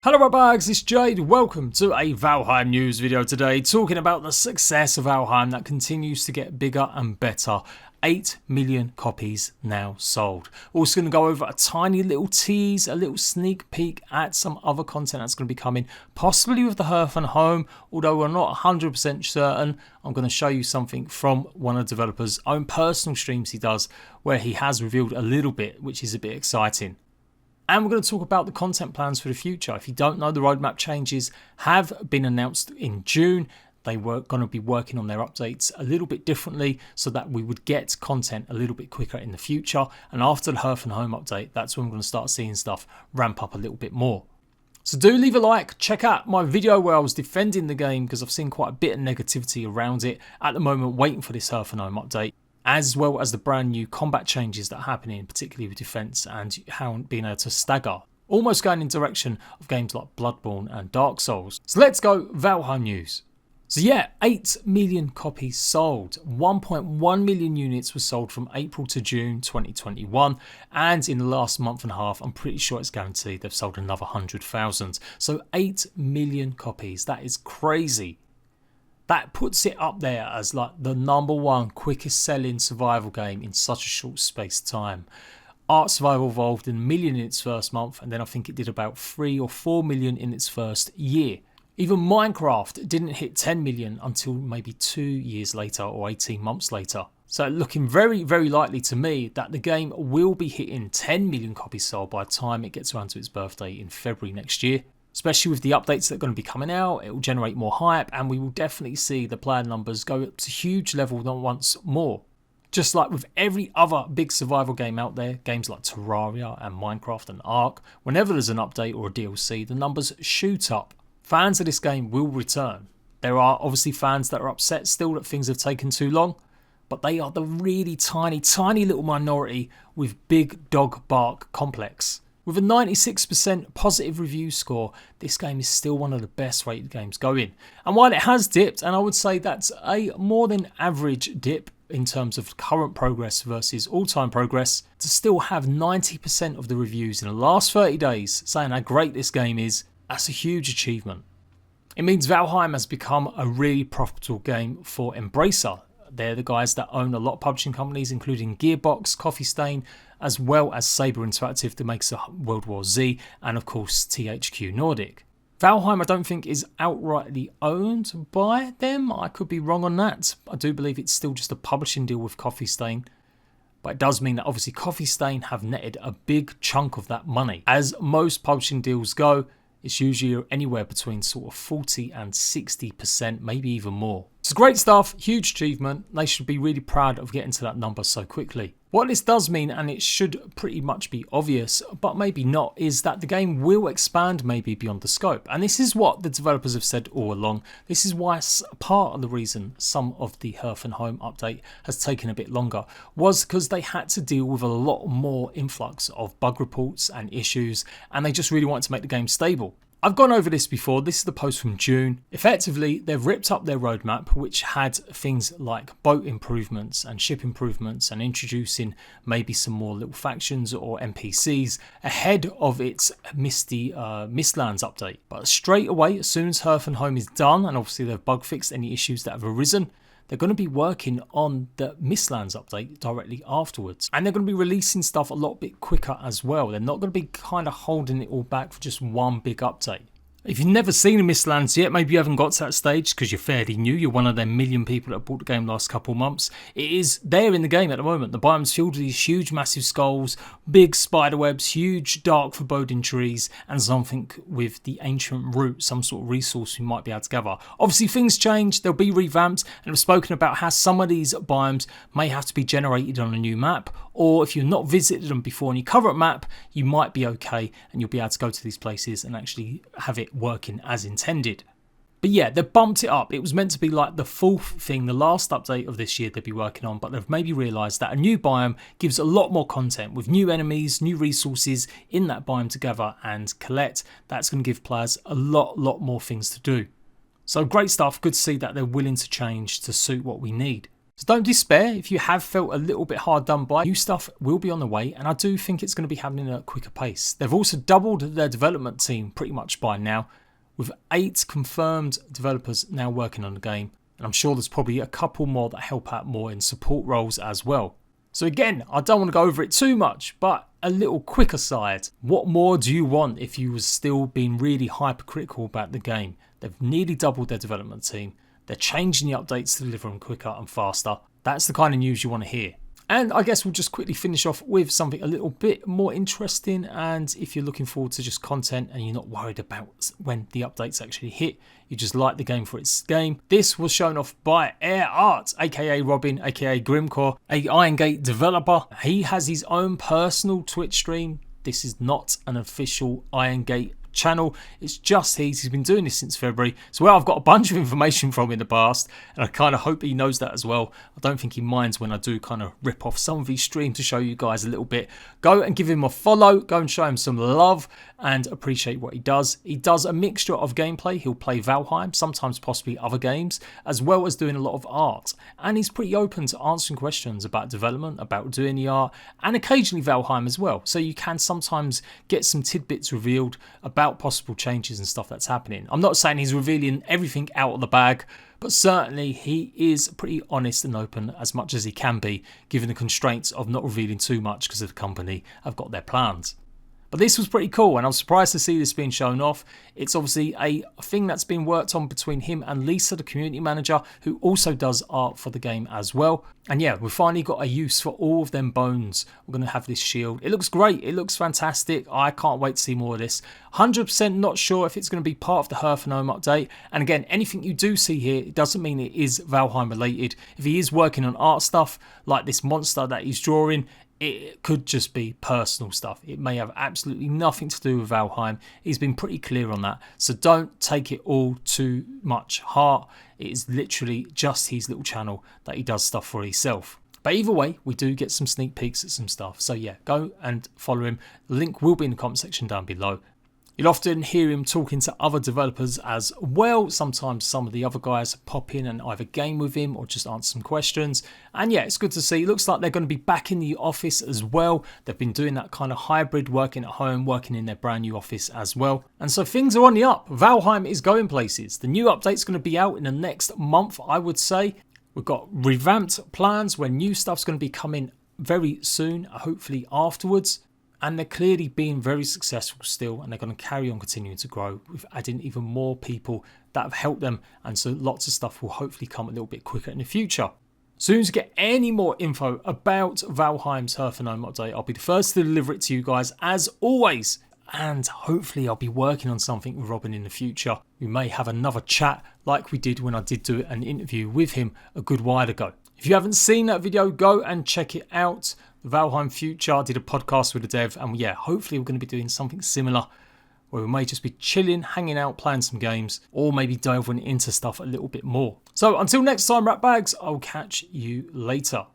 Hello my bags, it's Jade. Welcome to a Valheim news video today, talking about the success of Valheim that continues to get bigger and better. 8 million copies now sold. Also going to go over a tiny little tease, a little sneak peek at some other content that's going to be coming, possibly with the Hearth and Home, although we're not 100% certain. I'm going to show you something from one of the developers' own personal streams he does, where he has revealed a little bit, which is a bit exciting. And we're going to talk about the content plans for the future. If you don't know, the roadmap changes have been announced in June. They were going to be working on their updates a little bit differently so that we would get content a little bit quicker in the future. And after the Hearth and Home update, that's when we're going to start seeing stuff ramp up a little bit more. So do leave a like, check out my video where I was defending the game because I've seen quite a bit of negativity around it at the moment, waiting for this Hearth and Home update, as well as the brand new combat changes that are happening, particularly with defense and how being able to stagger. Almost going in direction of games like Bloodborne and Dark Souls. So let's go Valheim news. So yeah, 8 million copies sold. 1.1 million units were sold from April to June 2021. And in the last month and a half, I'm pretty sure it's guaranteed they've sold another 100,000. So 8 million copies, that is crazy. That puts it up there as like the #1 quickest selling survival game in such a short space of time. Ark Survival Evolved in 1 million in its first month, and then I think it did about 3 or 4 million in its first year. Even Minecraft didn't hit 10 million until maybe 2 years later or 18 months later. So looking very, very likely to me that the game will be hitting 10 million copies sold by the time it gets around to its birthday in February next year. Especially with the updates that are going to be coming out, it will generate more hype and we will definitely see the player numbers go up to huge level than once more. Just like with every other big survival game out there, games like Terraria and Minecraft and Ark, whenever there's an update or a DLC, the numbers shoot up. Fans of this game will return. There are obviously fans that are upset still that things have taken too long, but they are the really tiny little minority with big dog bark complex. With a 96% positive review score, this game is still one of the best rated games going. And while it has dipped, and I would say that's a more than average dip in terms of current progress versus all-time progress, to still have 90% of the reviews in the last 30 days saying how great this game is, that's a huge achievement. It means Valheim has become a really profitable game for Embracer. They're the guys that own a lot of publishing companies, including Gearbox, Coffee Stain, as well as Saber Interactive that makes World War Z, and of course THQ Nordic. Valheim I don't think is outrightly owned by them. I could be wrong on that. I do believe it's still just a publishing deal with Coffee Stain. But it does mean that obviously Coffee Stain have netted a big chunk of that money. As most publishing deals go, it's usually anywhere between sort of 40 and 60%, maybe even more. It's great stuff, huge achievement. They should be really proud of getting to that number so quickly. What this does mean, and it should pretty much be obvious, but maybe not, is that the game will expand maybe beyond the scope. And this is what the developers have said all along. This is why part of the reason some of the Hearth and Home update has taken a bit longer was because they had to deal with a lot more influx of bug reports and issues, and they just really wanted to make the game stable. I've gone over this before. This is the post from June. Effectively, they've ripped up their roadmap, which had things like boat improvements and ship improvements and introducing maybe some more little factions or NPCs ahead of its Mistlands update. But straight away, as soon as Hearth and Home is done, and obviously they've bug fixed any issues that have arisen, they're going to be working on the Mistlands update directly afterwards. And they're going to be releasing stuff a lot bit quicker as well. They're not going to be kind of holding it all back for just one big update. If you've never seen a Mistlands yet, maybe you haven't got to that stage because you're fairly new, you're one of them million people that bought the game last couple of months. It is there in the game at the moment. The biome's filled with these huge massive skulls, big spider webs, huge dark foreboding trees, and something with the ancient root, some sort of resource we might be able to gather. Obviously things change, they'll be revamped, and I've spoken about how some of these biomes may have to be generated on a new map, or if you've not visited them before and you cover a map, you might be okay and you'll be able to go to these places and actually have it working as intended. But yeah, they bumped it up. It was meant to be like the fourth thing, the last update of this year they'd be working on, but they've maybe realised that a new biome gives a lot more content with new enemies, new resources in that biome to gather and collect. That's going to give players a lot more things to do. So great stuff. Good to see that they're willing to change to suit what we need. So don't despair if you have felt a little bit hard done by. New stuff will be on the way, and I do think it's going to be happening at a quicker pace. They've also doubled their development team pretty much by now, with 8 confirmed developers now working on the game. And I'm sure there's probably a couple more that help out more in support roles as well. So again, I don't want to go over it too much, but a little quick aside. What more do you want if you was still being really hypercritical about the game? They've nearly doubled their development team. They're changing the updates to deliver them quicker and faster. That's the kind of news you want to hear. And I guess we'll just quickly finish off with something a little bit more interesting. And if you're looking forward to just content and you're not worried about when the updates actually hit, you just like the game for its game. This was shown off by AirArt, aka Robin, aka Grimcore, a Iron Gate developer. He has his own personal Twitch stream. This is not an official Iron Gate channel, it's just he's been doing this since February. So I've got a bunch of information from in the past, and I kind of hope he knows that as well. I don't think he minds when I do kind of rip off some of his stream to show you guys a little bit. Go and give him a follow, go and show him some love and appreciate what he does. He does a mixture of gameplay. He'll play Valheim, sometimes possibly other games, as well as doing a lot of art, and he's pretty open to answering questions about development, about doing the art, and occasionally Valheim as well. So you can sometimes get some tidbits revealed about possible changes and stuff that's happening. I'm not saying he's revealing everything out of the bag, but certainly he is pretty honest and open as much as he can be, given the constraints of not revealing too much because the company have got their plans. But this was pretty cool, and I'm surprised to see this being shown off. It's obviously a thing that's been worked on between him and Lisa, the community manager, who also does art for the game as well. And yeah, we've finally got a use for all of them bones. We're going to have this shield. It looks great. It looks fantastic. I can't wait to see more of this. 100% not sure if it's going to be part of the HEARTH and HOME update. And again, anything you do see here, it doesn't mean it is Valheim related. If he is working on art stuff, like this monster that he's drawing, it could just be personal stuff. It may have absolutely nothing to do with Valheim. He's been pretty clear on that. So don't take it all too much heart. It is literally just his little channel that he does stuff for himself. But either way, we do get some sneak peeks at some stuff. So yeah, go and follow him. The link will be in the comment section down below. You'll often hear him talking to other developers as well. Sometimes some of the other guys pop in and either game with him or just answer some questions. And yeah, it's good to see. It looks like they're going to be back in the office as well. They've been doing that kind of hybrid, working at home, working in their brand new office as well. And so things are on the up. Valheim is going places. The new update's going to be out in the next month, I would say. We've got revamped plans where new stuff's going to be coming very soon, hopefully afterwards. And they're clearly being very successful still, and they're going to carry on continuing to grow with adding even more people that have helped them, and so lots of stuff will hopefully come a little bit quicker in the future. As soon as you get any more info about Valheim's HEARTH and HOME update, I'll be the first to deliver it to you guys as always, and hopefully I'll be working on something with Robin in the future. We may have another chat like we did when I did do an interview with him a good while ago. If you haven't seen that video, go and check it out. The Valheim Future, I did a podcast with a dev, and yeah, hopefully we're going to be doing something similar where we may just be chilling, hanging out, playing some games, or maybe delving into stuff a little bit more. So until next time, rat bags, I'll catch you later.